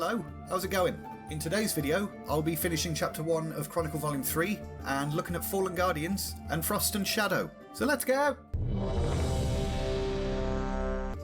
Hello, how's it going? In today's video, I'll be finishing Chapter 1 of Chronicle Volume 3 and looking at Fallen Guardians and Frost and Shadow. So let's go!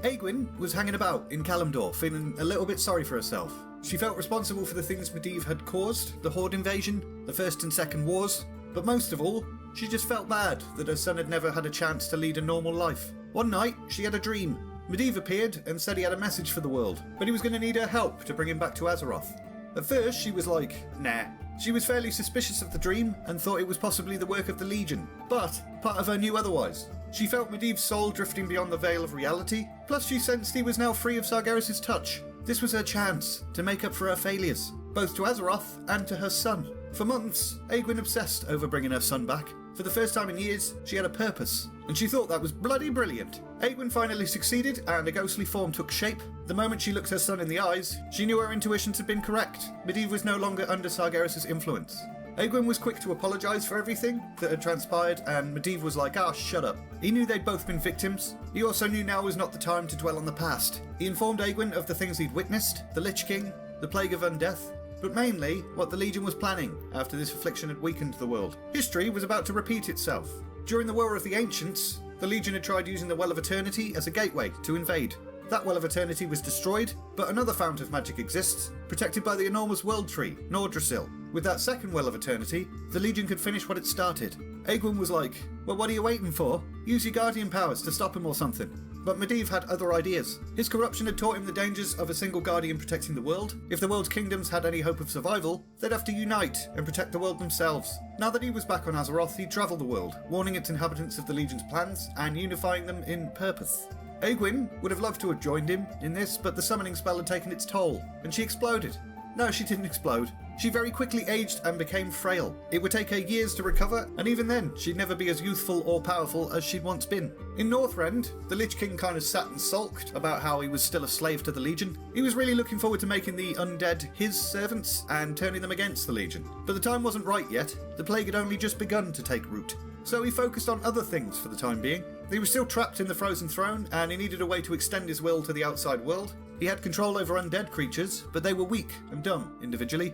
Aegwynn was hanging about in Kalimdor, feeling a little bit sorry for herself. She felt responsible for the things Medivh had caused, the Horde invasion, the First and Second Wars, but most of all, she just felt bad that her son had never had a chance to lead a normal life. One night, she had a dream. Medivh appeared and said he had a message for the world, but he was going to need her help to bring him back to Azeroth. At first, she was like, nah. She was fairly suspicious of the dream and thought it was possibly the work of the Legion, but part of her knew otherwise. She felt Medivh's soul drifting beyond the veil of reality, plus she sensed he was now free of Sargeras' touch. This was her chance to make up for her failures, both to Azeroth and to her son. For months, Aegwynn obsessed over bringing her son back. For the first time in years, she had a purpose, and she thought that was bloody brilliant. Aegwynn finally succeeded, and a ghostly form took shape. The moment she looked her son in the eyes, she knew her intuitions had been correct. Medivh was no longer under Sargeras' influence. Aegwynn was quick to apologise for everything that had transpired, and Medivh was like, shut up. He knew they'd both been victims. He also knew now was not the time to dwell on the past. He informed Aegwynn of the things he'd witnessed, the Lich King, the Plague of Undeath, but mainly what the Legion was planning after this affliction had weakened the world. History was about to repeat itself. During the War of the Ancients, the Legion had tried using the Well of Eternity as a gateway to invade. That Well of Eternity was destroyed, but another fount of magic exists, protected by the enormous World Tree, Nordrassil. With that second Well of Eternity, the Legion could finish what it started. Aegwynn was like, well, what are you waiting for? Use your Guardian powers to stop him or something. But Medivh had other ideas. His corruption had taught him the dangers of a single Guardian protecting the world. If the world's kingdoms had any hope of survival, they'd have to unite and protect the world themselves. Now that he was back on Azeroth, he'd travel the world, warning its inhabitants of the Legion's plans and unifying them in purpose. Aegwynn would have loved to have joined him in this, but the summoning spell had taken its toll, and she exploded. No, she didn't explode. She very quickly aged and became frail. It would take her years to recover, and even then, she'd never be as youthful or powerful as she'd once been. In Northrend, the Lich King kind of sat and sulked about how he was still a slave to the Legion. He was really looking forward to making the undead his servants and turning them against the Legion. But the time wasn't right yet. The plague had only just begun to take root. So he focused on other things for the time being. He was still trapped in the Frozen Throne, and he needed a way to extend his will to the outside world. He had control over undead creatures, but they were weak and dumb individually.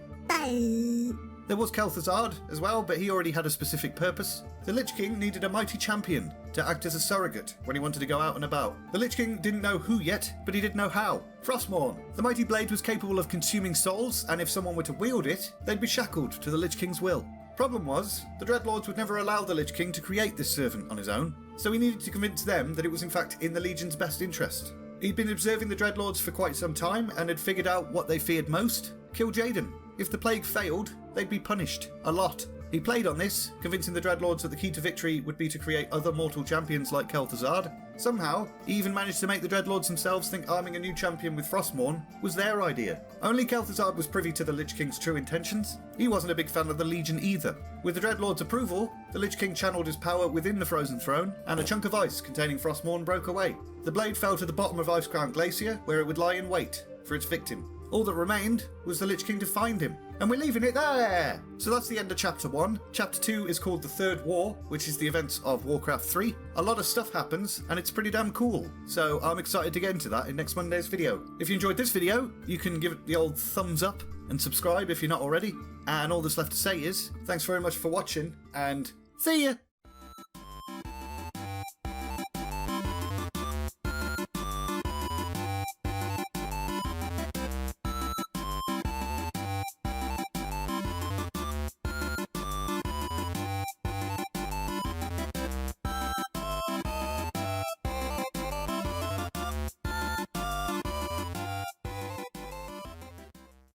There was Kel'Thuzad as well, but he already had a specific purpose. The Lich King needed a mighty champion to act as a surrogate when he wanted to go out and about. The Lich King didn't know who yet, but he did know how. Frostmourne. The mighty blade was capable of consuming souls, and if someone were to wield it, they'd be shackled to the Lich King's will. Problem was, the Dreadlords would never allow the Lich King to create this servant on his own, so he needed to convince them that it was in fact in the Legion's best interest. He'd been observing the Dreadlords for quite some time and had figured out what they feared most: kill Jaden. If the plague failed, they'd be punished. A lot. He played on this, convincing the Dreadlords that the key to victory would be to create other mortal champions like Kel'Thuzad. Somehow, he even managed to make the Dreadlords themselves think arming a new champion with Frostmourne was their idea. Only Kel'Thuzad was privy to the Lich King's true intentions. He wasn't a big fan of the Legion either. With the Dreadlords' approval, the Lich King channeled his power within the Frozen Throne, and a chunk of ice containing Frostmourne broke away. The blade fell to the bottom of Icecrown Glacier, where it would lie in wait for its victim. All that remained was the Lich King to find him, and we're leaving it there! So that's the end of Chapter 1. Chapter 2 is called The Third War, which is the events of Warcraft 3. A lot of stuff happens, and it's pretty damn cool, so I'm excited to get into that in next Monday's video. If you enjoyed this video, you can give it the old thumbs up and subscribe if you're not already. And all that's left to say is, thanks very much for watching, and see ya!